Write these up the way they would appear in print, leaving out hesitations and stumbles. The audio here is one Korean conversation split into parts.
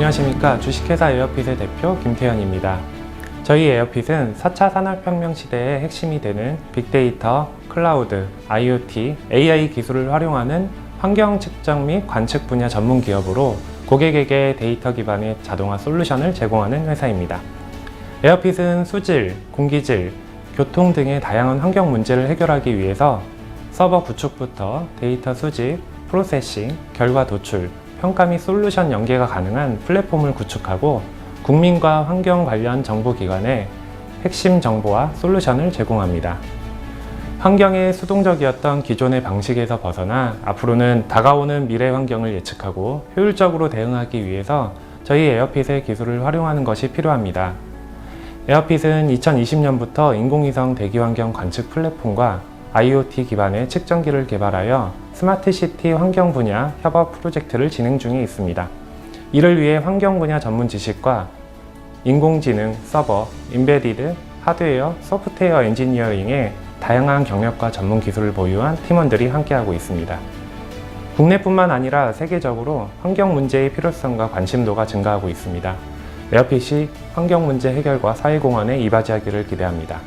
안녕하십니까. 주식회사 에어핏의 대표 김태현입니다. 저희 에어핏은 4차 산업혁명 시대의 핵심이 되는 빅데이터, 클라우드, IoT, AI 기술을 활용하는 환경 측정 및 관측 분야 전문 기업으로 고객에게 데이터 기반의 자동화 솔루션을 제공하는 회사입니다. 에어핏은 수질, 공기질, 교통 등의 다양한 환경 문제를 해결하기 위해서 서버 구축부터 데이터 수집, 프로세싱, 결과 도출, 평가 및 솔루션 연계가 가능한 플랫폼을 구축하고 국민과 환경 관련 정보기관에 핵심 정보와 솔루션을 제공합니다. 환경에 수동적이었던 기존의 방식에서 벗어나 앞으로는 다가오는 미래 환경을 예측하고 효율적으로 대응하기 위해서 저희 에어핏의 기술을 활용하는 것이 필요합니다. 에어핏은 2020년부터 인공위성 대기환경 관측 플랫폼과 IoT 기반의 측정기를 개발하여 스마트시티 환경 분야 협업 프로젝트를 진행 중에 있습니다. 이를 위해 환경 분야 전문 지식과 인공지능, 서버, 인베디드, 하드웨어, 소프트웨어 엔지니어링의 다양한 경력과 전문 기술을 보유한 팀원들이 함께하고 있습니다. 국내뿐만 아니라 세계적으로 환경 문제의 필요성과 관심도가 증가하고 있습니다. 에어핏이 환경 문제 해결과 사회공헌에 이바지하기를 기대합니다.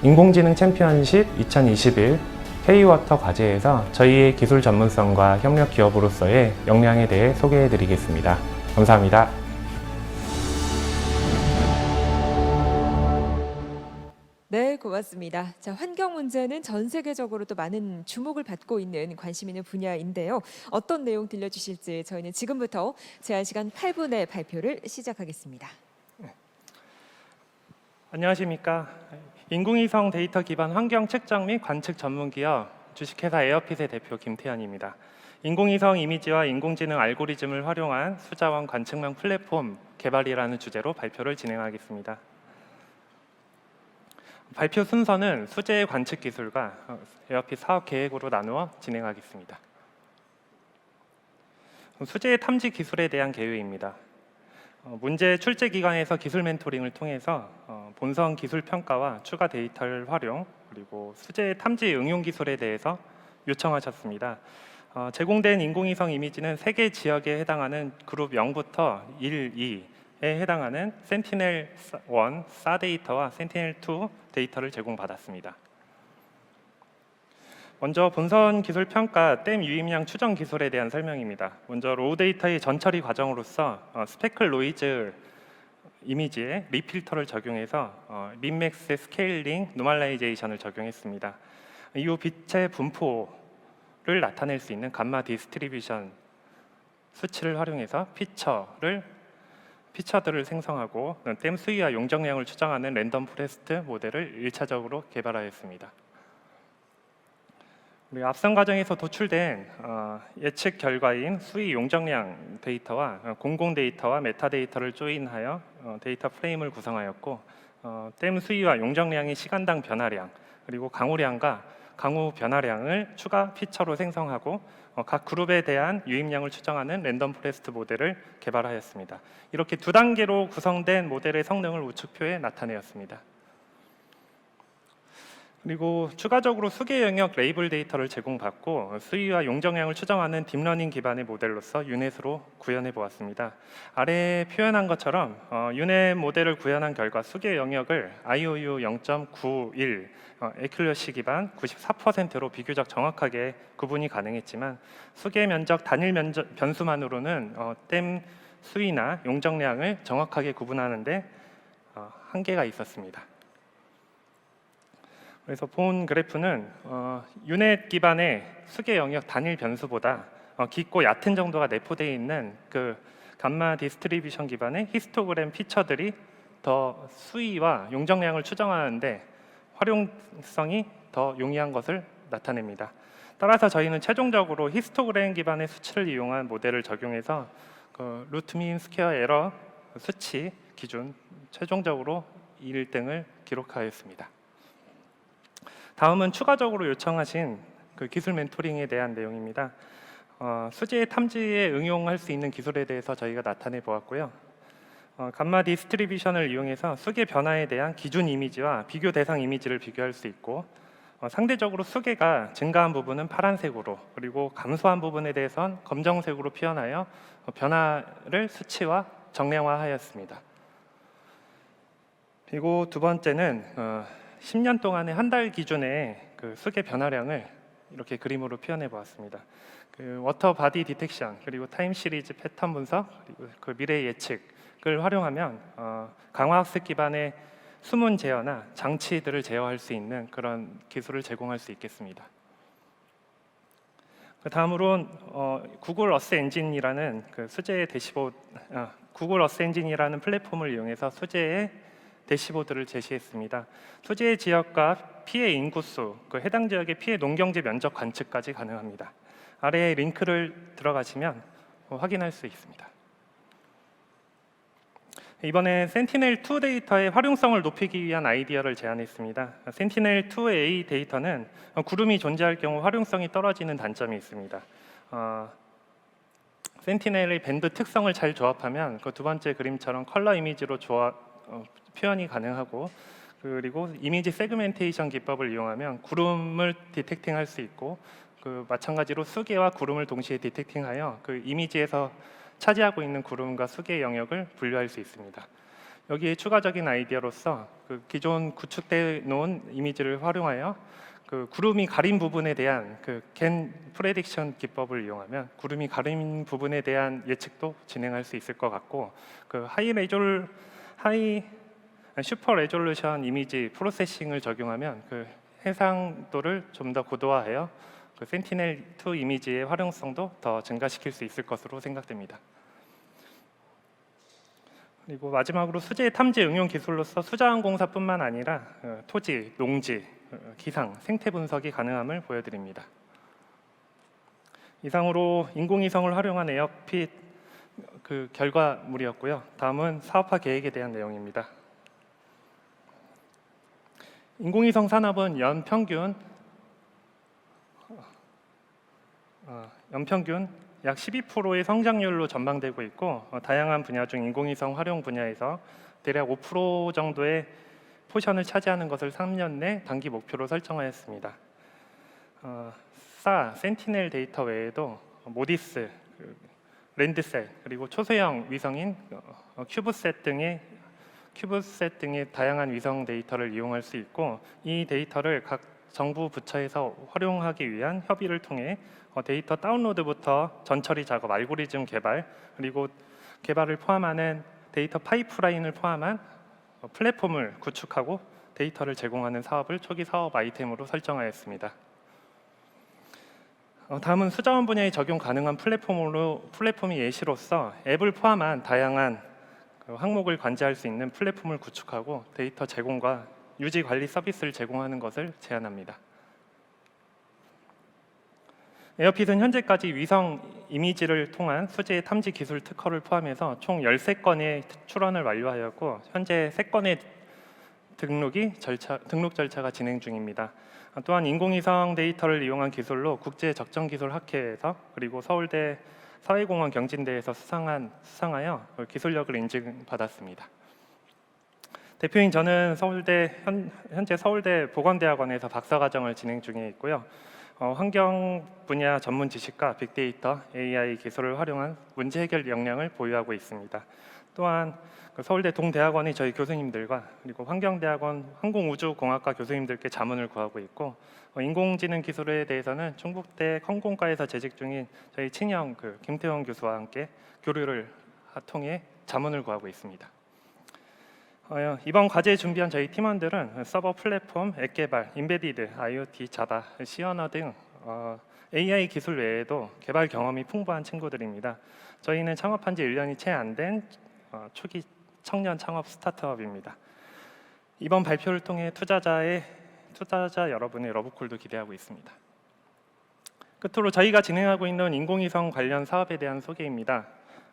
인공지능 챔피언십 2021 K-워터 과제에서 저희의 기술 전문성과 협력 기업으로서의 역량에 대해 소개해 드리겠습니다. 감사합니다. 네, 고맙습니다. 자, 환경 문제는 전 세계적으로도 많은 주목을 받고 있는 관심 있는 분야인데요. 어떤 내용 들려주실지 저희는 지금부터 제한 시간 8분의 발표를 시작하겠습니다. 안녕하십니까. 인공위성 데이터 기반 환경 측정 및 관측 전문 기업 주식회사 에어핏의 대표 김태현입니다. 인공위성 이미지와 인공지능 알고리즘을 활용한 수자원 관측망 플랫폼 개발이라는 주제로 발표를 진행하겠습니다. 발표 순서는 수제 관측 기술과 에어핏 사업 계획으로 나누어 진행하겠습니다. 수제 탐지 기술에 대한 개요입니다. 문제 출제 기관에서 기술 멘토링을 통해서 본선 기술 평가와 추가 데이터를 활용, 그리고 수제 탐지 응용 기술에 대해서 요청하셨습니다. 제공된 인공위성 이미지는 3개 지역에 해당하는 그룹 0부터 1, 2에 해당하는 센티넬1 SA 데이터와 센티넬2 데이터를 제공받았습니다. 먼저 본선 기술 평가 댐 유입량 추정 기술에 대한 설명입니다. 먼저 로우 데이터의 전처리 과정으로서 스페클 노이즈 이미지에 리필터를 적용해서 림맥스 스케일링 노멀라이제이션을 적용했습니다. 이후 빛의 분포를 나타낼 수 있는 감마 디스트리뷰션 수치를 활용해서 피처들을 생성하고 댐 수위와 용적량을 추정하는 랜덤 포레스트 모델을 1차적으로 개발하였습니다. 우리 앞선 과정에서 도출된 예측 결과인 수위 용적량 데이터와 공공 데이터와 메타 데이터를 조인하여 데이터 프레임을 구성하였고 댐 수위와 용적량의 시간당 변화량 그리고 강우량과 강우 변화량을 추가 피처로 생성하고 각 그룹에 대한 유입량을 추정하는 랜덤 포레스트 모델을 개발하였습니다. 이렇게 2단계로 구성된 모델의 성능을 우측표에 나타내었습니다. 그리고 추가적으로 수계 영역 레이블 데이터를 제공받고 수위와 용적량을 추정하는 딥러닝 기반의 모델로서 유넷으로 구현해 보았습니다. 아래에 표현한 것처럼 유넷 모델을 구현한 결과 수계 영역을 IOU 0.91 에큐러시 기반 94%로 비교적 정확하게 구분이 가능했지만 수계 면적 단일 변수만으로는 댐 수위나 용적량을 정확하게 구분하는데 한계가 있었습니다. 그래서 본 그래프는 유넷 기반의 수계 영역 단일 변수보다 깊고 얕은 정도가 내포되어 있는 그 감마 디스트리뷰션 기반의 히스토그램 피처들이 더 수위와 용적량을 추정하는데 활용성이 더 용이한 것을 나타냅니다. 따라서 저희는 최종적으로 히스토그램 기반의 수치를 이용한 모델을 적용해서 그 루트 민 스퀘어 에러 수치 기준 최종적으로 1등을 기록하였습니다. 다음은 추가적으로 요청하신 그 기술 멘토링에 대한 내용입니다. 수제 탐지에 응용할 수 있는 기술에 대해서 저희가 나타내 보았고요. 감마 디스트리뷰션을 이용해서 수계 변화에 대한 기준 이미지와 비교 대상 이미지를 비교할 수 있고 상대적으로 수계가 증가한 부분은 파란색으로 그리고 감소한 부분에 대해선 검정색으로 표현하여 변화를 수치와 정량화하였습니다. 그리고 두 번째는 10년 동안의 한 달 기준의 그 수계 변화량을 이렇게 그림으로 표현해 보았습니다. 그 워터 바디 디텍션 그리고 타임 시리즈 패턴 분석 그리고 그 미래 예측을 활용하면 강화학습 기반의 수문 제어나 장치들을 제어할 수 있는 그런 기술을 제공할 수 있겠습니다. 그 다음으로 구글 어스 엔진이라는 그 수제의 구글 어스 엔진이라는 플랫폼을 이용해서 수제의 대시보드를 제시했습니다. 수제의 지역과 피해 인구수, 그 해당 지역의 피해 농경지 면적 관측까지 가능합니다. 아래에 링크를 들어가시면 확인할 수 있습니다. 이번에 센티넬2 데이터의 활용성을 높이기 위한 아이디어를 제안했습니다. 센티넬2A 데이터는 구름이 존재할 경우 활용성이 떨어지는 단점이 있습니다. 센티넬의 밴드 특성을 잘 조합하면 그 두 번째 그림처럼 컬러 이미지로 표현이 가능하고 그리고 이미지 세그멘테이션 기법을 이용하면 구름을 디텍팅할 수 있고 그 마찬가지로 수계와 구름을 동시에 디텍팅하여 그 이미지에서 차지하고 있는 구름과 수계의 영역을 분류할 수 있습니다. 여기에 추가적인 아이디어로서 그 기존 구축돼 놓은 이미지를 활용하여 그 구름이 가린 부분에 대한 그 겐 프레딕션 기법을 이용하면 구름이 가린 부분에 대한 예측도 진행할 수 있을 것 같고 그 슈퍼 레졸루션 이미지 프로세싱을 적용하면 그 해상도를 좀 더 고도화하여 그 센티넬2 이미지의 활용성도 더 증가시킬 수 있을 것으로 생각됩니다. 그리고 마지막으로 수제 탐지 응용 기술로서 수자원공사뿐만 아니라 토지, 농지, 기상, 생태 분석이 가능함을 보여드립니다. 이상으로 인공위성을 활용한 에어핏 그 결과물이었고요. 다음은 사업화 계획에 대한 내용입니다. 인공위성 산업은 연평균 약 12%의 성장률로 전망되고 있고 다양한 분야 중 인공위성 활용 분야에서 대략 5% 정도의 포션을 차지하는 것을 3년 내 단기 목표로 설정하였습니다. 센티넬 데이터 외에도 모디스, 랜드셀 그리고 초소형 위성인 큐브셋 등의 다양한 위성 데이터를 이용할 수 있고 이 데이터를 각 정부 부처에서 활용하기 위한 협의를 통해 데이터 다운로드부터 전처리 작업, 알고리즘 개발 그리고 개발을 포함하는 데이터 파이프라인을 포함한 플랫폼을 구축하고 데이터를 제공하는 사업을 초기 사업 아이템으로 설정하였습니다. 다음은 수자원 분야에 적용 가능한 플랫폼이 예시로서 앱을 포함한 다양한 항목을 관리할 수 있는 플랫폼을 구축하고 데이터 제공과 유지 관리 서비스를 제공하는 것을 제안합니다. 에어핏은 현재까지 위성 이미지를 통한 수제 탐지 기술 특허를 포함해서 총 13건의 출원을 완료하였고 현재 3건의 등록 절차가 진행 중입니다. 또한 인공위성 데이터를 이용한 기술로 국제 적정 기술 학회에서 그리고 서울대 사회공헌 경진대에서 수상하여 기술력을 인증받았습니다. 대표인 저는 현재 서울대 보건대학원에서 박사과정을 진행 중에 있고요. 환경 분야 전문 지식과 빅데이터, AI 기술을 활용한 문제 해결 역량을 보유하고 있습니다. 또한 서울대 동대학원이 저희 교수님들과 그리고 환경대학원 항공우주공학과 교수님들께 자문을 구하고 있고 인공지능 기술에 대해서는 충북대 컴공과에서 재직 중인 저희 친형 김태원 교수와 함께 교류를 통해 자문을 구하고 있습니다. 이번 과제에 준비한 저희 팀원들은 서버 플랫폼, 앱 개발, 인베디드, IoT, 자바, C 언어 등 AI 기술 외에도 개발 경험이 풍부한 친구들입니다. 저희는 창업한 지 1년이 채 안 된 초기 청년 창업 스타트업입니다. 이번 발표를 통해 투자자 여러분의 러브콜도 기대하고 있습니다. 끝으로 저희가 진행하고 있는 인공위성 관련 사업에 대한 소개입니다.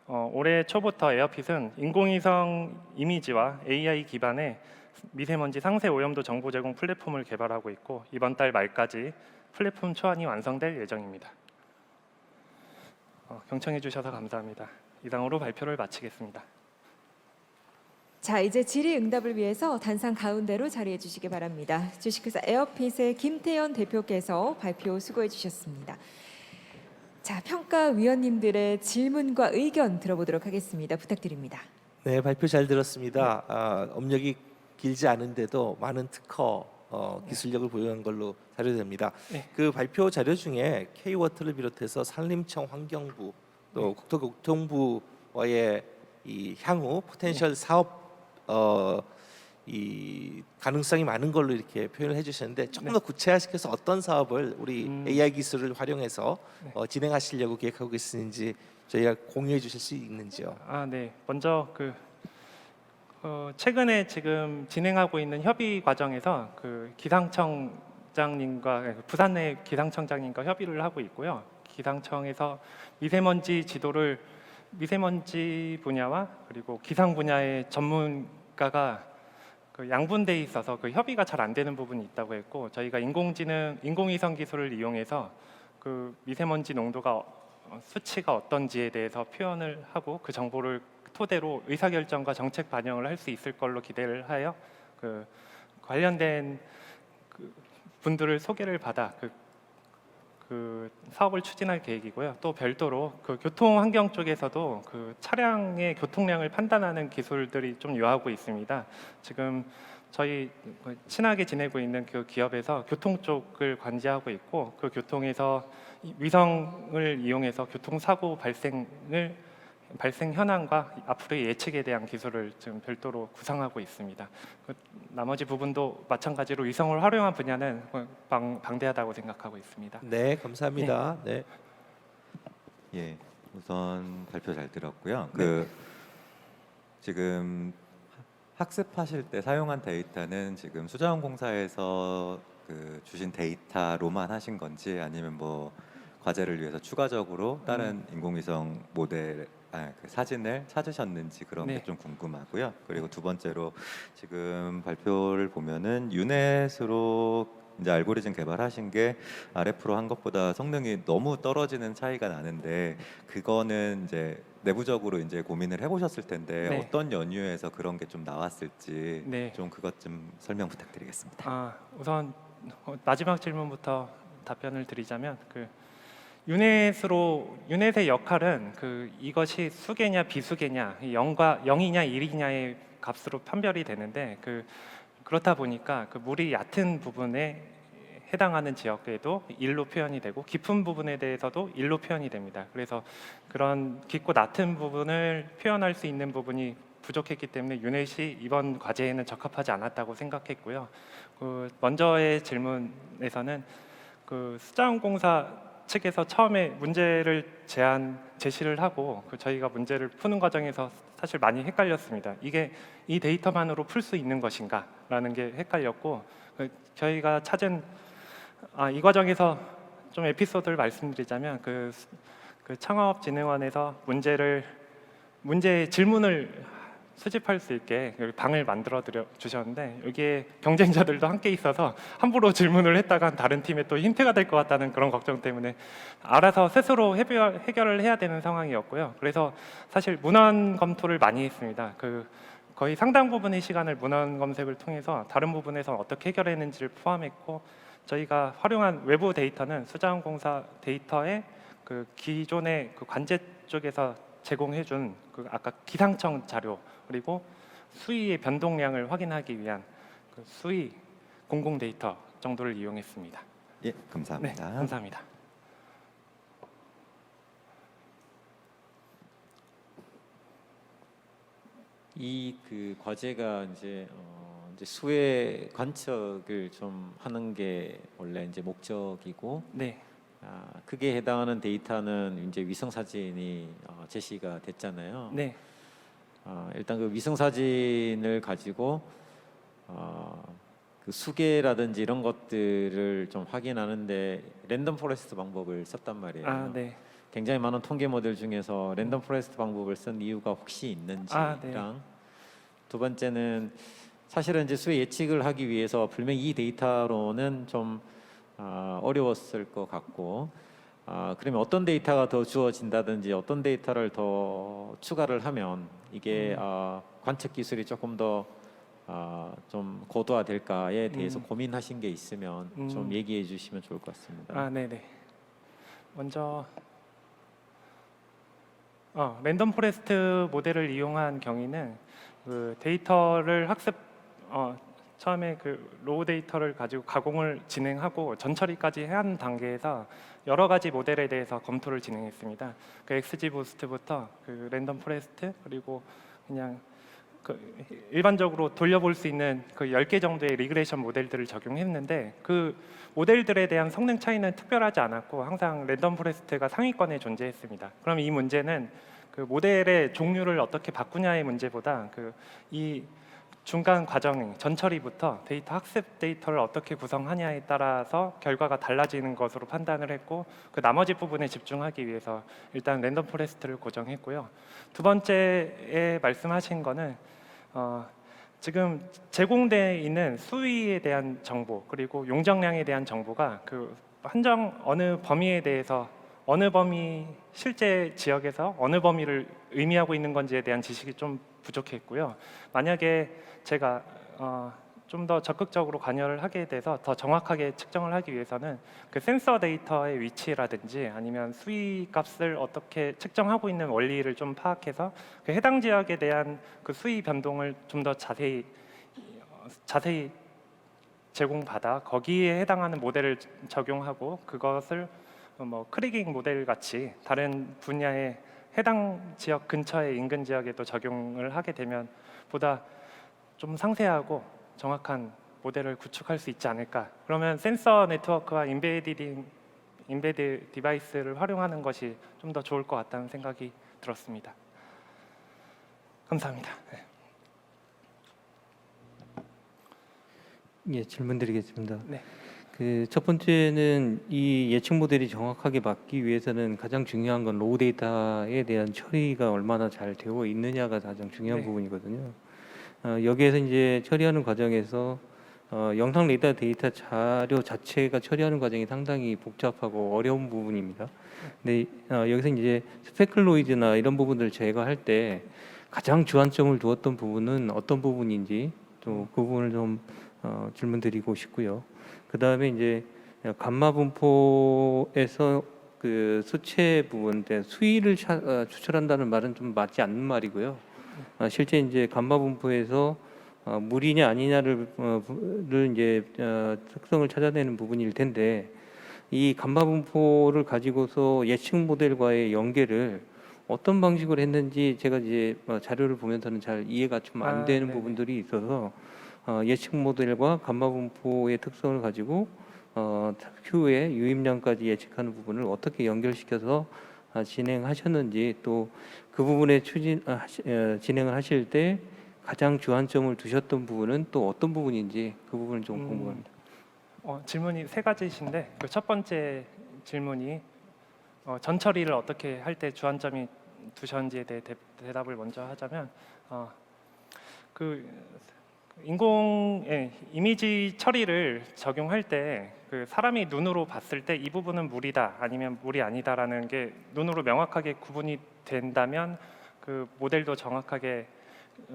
올해 초부터 에어핏은 인공위성 이미지와 AI 기반의 미세먼지 상세 오염도 정보 제공 플랫폼을 개발하고 있고 이번 달 말까지 플랫폼 초안이 완성될 예정입니다. 경청해 주셔서 감사합니다. 이상으로 발표를 마치겠습니다. 자, 이제 질의응답을 위해서 단상 가운데로 자리해 주시기 바랍니다. 주식회사 에어핏의 김태현 대표께서 발표 수고해 주셨습니다. 자, 평가위원님들의 질문과 의견 들어보도록 하겠습니다. 부탁드립니다. 네, 발표 잘 들었습니다. 업력이 길지 않은데도 많은 특허 기술력을 보유한 걸로 자료됩니다. 네. 그 발표 자료 중에 K워터를 비롯해서 산림청, 환경부 또 국토교통부와의 이 향후 포텐셜 사업 이 가능성이 많은 걸로 이렇게 표현을 해주셨는데 조금 더 구체화시켜서 어떤 사업을 우리 AI 기술을 활용해서 진행하시려고 계획하고 계시는지 저희가 공유해 주실 수 있는지요? 네. 먼저 최근에 지금 진행하고 있는 협의 과정에서 기상청장님과 부산의 기상청장님과 협의를 하고 있고요. 기상청에서 미세먼지 분야와 그리고 기상 분야의 전문가가 양분돼 있어서 협의가 잘 안 되는 부분이 있다고 했고, 저희가 인공위성 기술을 이용해서 미세먼지 농도가 수치가 어떤지에 대해서 표현을 하고 그 정보를 토대로 의사결정과 정책 반영을 할 수 있을 걸로 기대를 하여 관련된 분들을 소개를 받아 사업을 추진할 계획이고요. 또 별도로 교통 환경 쪽에서도 차량의 교통량을 판단하는 기술들이 좀 유하고 있습니다. 지금 저희 친하게 지내고 있는 그 기업에서 교통 쪽을 관제하고 있고, 그 교통에서 위성을 이용해서 교통사고 발생 현황과 앞으로의 예측에 대한 기술을 지금 별도로 구상하고 있습니다. 나머지 부분도 마찬가지로 위성을 활용한 분야는 방대하다고 생각하고 있습니다. 네, 감사합니다. 네. 예, 우선 발표 잘 들었고요. 지금 학습하실 때 사용한 데이터는 지금 수자원공사에서 주신 데이터로만 하신 건지, 아니면 뭐 과제를 위해서 추가적으로 다른 인공위성 모델 사진을 찾으셨는지 그런 게 좀 궁금하고요. 그리고 두 번째로 지금 발표를 보면은 유넷으로 이제 알고리즘 개발하신 게 RF로 한 것보다 성능이 너무 떨어지는 차이가 나는데, 그거는 이제 내부적으로 이제 고민을 해보셨을 텐데 어떤 연유에서 그런 게 좀 나왔을지 좀 그것 좀 설명 부탁드리겠습니다. 우선 마지막 질문부터 답변을 드리자면 유넷의 역할은 이것이 수계냐 비수계냐, 0이냐 1이냐의 값으로 판별이 되는데, 그렇다 보니까 물이 얕은 부분에 해당하는 지역에도 1로 표현이 되고 깊은 부분에 대해서도 1로 표현이 됩니다. 그래서 그런 깊고 낮은 부분을 표현할 수 있는 부분이 부족했기 때문에 유넷이 이번 과제에는 적합하지 않았다고 생각했고요. 먼저의 질문에서는 수자원공사 측에서 처음에 문제를 제시를 하고 저희가 문제를 푸는 과정에서 사실 많이 헷갈렸습니다. 이게 이 데이터만으로 풀 수 있는 것인가 라는 게 헷갈렸고, 저희가 찾은 이 과정에서 좀 에피소드를 말씀드리자면 창업진흥원에서 문제의 질문을 수집할 수 있게 방을 만들어 주셨는데, 여기에 경쟁자들도 함께 있어서 함부로 질문을 했다가 다른 팀에 또 힌트가 될 것 같다는 그런 걱정 때문에 알아서 스스로 해결을 해야 되는 상황이었고요. 그래서 사실 문헌 검토를 많이 했습니다. 거의 상당 부분의 시간을 문헌 검색을 통해서 다른 부분에서 어떻게 해결했는지를 포함했고, 저희가 활용한 외부 데이터는 수자원공사 데이터의 기존의 관제 쪽에서 제공해준 아까 기상청 자료, 그리고 수위의 변동량을 확인하기 위한 수위 공공 데이터 정도를 이용했습니다. 예, 감사합니다. 네, 감사합니다. 이 과제가 이제 수해 관측을 좀 하는 게 원래 이제 목적이고, 그게 해당하는 데이터는 이제 위성 사진이 제시가 됐잖아요. 일단 위성 사진을 가지고 수계라든지 이런 것들을 좀 확인하는데 랜덤 포레스트 방법을 썼단 말이에요. 굉장히 많은 통계 모델 중에서 랜덤 포레스트 방법을 쓴 이유가 혹시 있는지랑, 두 번째는 사실은 이제 수해 예측을 하기 위해서 분명히 이 데이터로는 좀 어려웠을 것 같고, 그러면 어떤 데이터가 더 주어진다든지 어떤 데이터를 더 추가를 하면 이게 관측 기술이 조금 더 좀 고도화될까에 대해서 고민하신 게 있으면 좀 얘기해 주시면 좋을 것 같습니다. 네네. 먼저 랜덤 포레스트 모델을 이용한 경위는 그 데이터를 처음에 그 로우 데이터를 가지고 가공을 진행하고 전처리까지 한 단계에서 여러 가지 모델에 대해서 검토를 진행했습니다. 그 XGBoost부터 그 랜덤 포레스트 그리고 그냥 그 일반적으로 돌려볼 수 있는 그 10개 정도의 리그레이션 모델들을 적용했는데 그 모델들에 대한 성능 차이는 특별하지 않았고 항상 랜덤 포레스트가 상위권에 존재했습니다. 그럼 이 문제는 그 모델의 종류를 어떻게 바꾸냐의 문제보다 그 이 중간 과정 전처리부터 데이터 학습 데이터를 어떻게 구성하냐에 따라서 결과가 달라지는 것으로 판단을 했고 그 나머지 부분에 집중하기 위해서 일단 랜덤 포레스트를 고정했고요. 두 번째에 말씀하신 거는 지금 제공되어 있는 수위에 대한 정보 그리고 용적량에 대한 정보가 그 한정 어느 범위에 대해서 어느 범위 실제 지역에서 어느 범위를 의미하고 있는 건지에 대한 지식이 좀 부족했고요. 만약에 제가 좀 더 적극적으로 관여를 하게 돼서 더 정확하게 측정을 하기 위해서는 그 센서 데이터의 위치라든지 아니면 수위 값을 어떻게 측정하고 있는 원리를 좀 파악해서 그 해당 지역에 대한 그 수위 변동을 좀 더 자세히 제공받아 거기에 해당하는 모델을 적용하고 그것을 뭐 크리깅 모델 같이 다른 분야의 해당 지역 근처의 인근 지역에도 적용을 하게 되면 보다 좀 상세하고 정확한 모델을 구축할 수 있지 않을까. 그러면 센서 네트워크와 인베드 디바이스를 활용하는 것이 좀 더 좋을 것 같다는 생각이 들었습니다. 감사합니다. 네. 예, 질문 드리겠습니다. 네. 그 첫 번째는 이 예측 모델이 정확하게 맞기 위해서는 가장 중요한 건 로우 데이터에 대한 처리가 얼마나 잘 되어 있느냐가 가장 중요한 네. 부분이거든요. 여기에서 이제 처리하는 과정에서 영상 레이더 데이터 자료 자체가 처리하는 과정이 상당히 복잡하고 어려운 부분입니다. 근데 여기서 이제 스페클로이드나 이런 부분들을 제거할 때 가장 주안점을 두었던 부분은 어떤 부분인지 또 그 부분을 좀 질문드리고 싶고요. 그 다음에 이제 감마 분포에서 그 수치 부분 때 수위를 추출한다는 말은 좀 맞지 않는 말이고요. 실제 이제 감마 분포에서 물이냐 아니냐를 이제 특성을 찾아내는 부분일 텐데 이 감마 분포를 가지고서 예측 모델과의 연계를 어떤 방식으로 했는지 제가 이제 자료를 보면서는 잘 이해가 좀 안 되는 네네. 부분들이 있어서 예측 모델과 감마 분포의 특성을 가지고 후에 유입량까지 예측하는 부분을 어떻게 연결시켜서 진행하셨는지 또 그 부분에 진행을 하실 때 가장 주안점을 두셨던 부분은 또 어떤 부분인지 그 부분을 좀 궁금합니다. 질문이 세 가지신데 그 첫 번째 질문이 전처리를 어떻게 할 때 주안점이 두셨는지에 대해 대답을 먼저 하자면 그 인공의 이미지 처리를 적용할 때 그 사람이 눈으로 봤을 때 이 부분은 물이다 아니면 물이 아니다라는 게 눈으로 명확하게 구분이 된다면 그 모델도 정확하게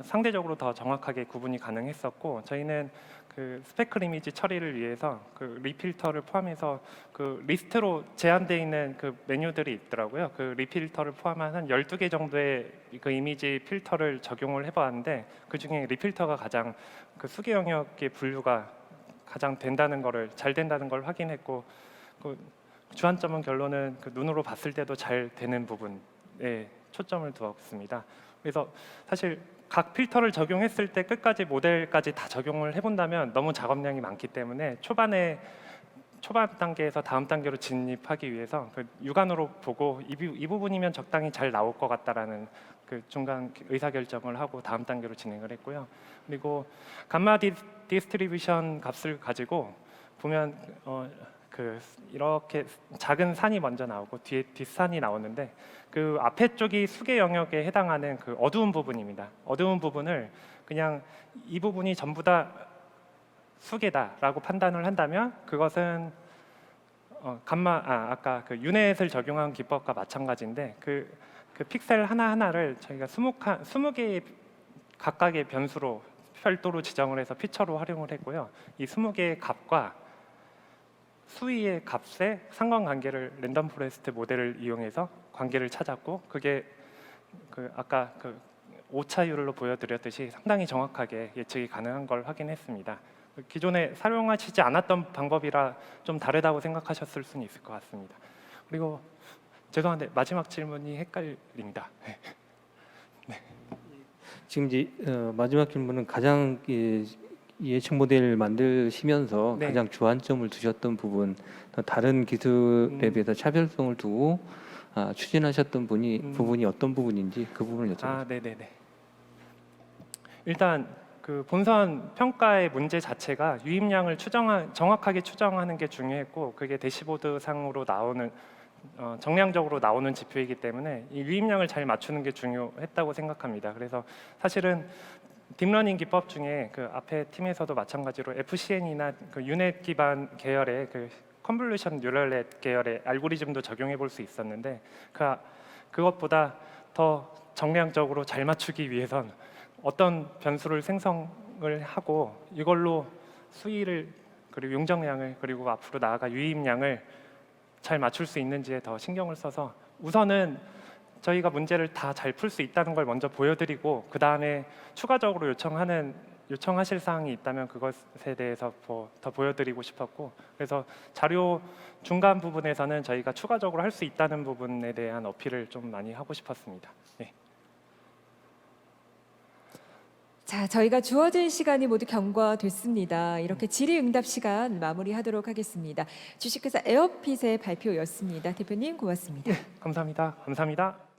상대적으로 더 정확하게 구분이 가능했었고 저희는 그 스페클 이미지 처리를 위해서 그 리필터를 포함해서 그 리스트로 제한되어 있는 그 메뉴들이 있더라고요. 그 리필터를 포함한 한 12개 정도의 그 이미지 필터를 적용을 해봤는데 그 중에 리필터가 가장 그 수계 영역의 분류가 가장 된다는 거를 잘 된다는 걸 확인했고 그 주안점은 결론은 그 눈으로 봤을 때도 잘 되는 부분에 초점을 두었습니다. 그래서 사실 각 필터를 적용했을 때 끝까지 모델까지 다 적용을 해본다면 너무 작업량이 많기 때문에 초반 단계에서 다음 단계로 진입하기 위해서 그 육안으로 보고 이 부분이면 적당히 잘 나올 것 같다라는 그 중간 의사결정을 하고 다음 단계로 진행을 했고요. 그리고 감마 디스트리뷰션 값을 가지고 보면 그 이렇게 작은 산이 먼저 나오고 뒤에 뒷산이 나오는데 그 앞에 쪽이 수계 영역에 해당하는 그 어두운 부분입니다. 어두운 부분을 그냥 이 부분이 전부 다 수계다라고 판단을 한다면 그것은 아까 그 유넷을 적용한 기법과 마찬가지인데 그 픽셀 하나하나를 저희가 20개의 각각의 변수로 별도로 지정을 해서 피처로 활용을 했고요. 이 20개의 값과 수위의 값의 상관관계를 랜덤 포레스트 모델을 이용해서 관계를 찾았고 그게 아까 오차율로 보여드렸듯이 상당히 정확하게 예측이 가능한 걸 확인했습니다. 기존에 사용하시지 않았던 방법이라 좀 다르다고 생각하셨을 수는 있을 것 같습니다. 그리고 죄송한데 마지막 질문이 헷갈립니다. 지금 이제 마지막 질문은 가장 예측 모델 만드시면서 네. 가장 주안점을 두셨던 부분, 또 다른 기술에 비해서 차별성을 두고 추진하셨던 부분이 어떤 부분인지 그 부분을 여쭤보겠습니다. 네네네. 일단 본선 평가의 문제 자체가 유입량을 정확하게 추정하는 게 중요했고, 그게 대시보드 상으로 나오는 정량적으로 나오는 지표이기 때문에 이 유입량을 잘 맞추는 게 중요했다고 생각합니다. 그래서 사실은 딥러닝 기법 중에 앞에 팀에서도 마찬가지로 FCN이나 유넷 기반 계열의 컨볼루션 뉴럴넷 계열의 알고리즘도 적용해 볼 수 있었는데 그것보다 더 정량적으로 잘 맞추기 위해선 어떤 변수를 생성을 하고 이걸로 수위를 그리고 용적량을 그리고 앞으로 나아가 유입량을 잘 맞출 수 있는지에 더 신경을 써서 우선은 저희가 문제를 다 잘 풀 수 있다는 걸 먼저 보여드리고 그 다음에 추가적으로 요청하실 사항이 있다면 그것에 대해서 더 보여드리고 싶었고, 그래서 자료 중간 부분에서는 저희가 추가적으로 할 수 있다는 부분에 대한 어필을 좀 많이 하고 싶었습니다. 네. 자, 저희가 주어진 시간이 모두 경과됐습니다. 이렇게 질의응답 시간 마무리하도록 하겠습니다. 주식회사 에어핏의 발표였습니다. 대표님 고맙습니다. 감사합니다. 감사합니다.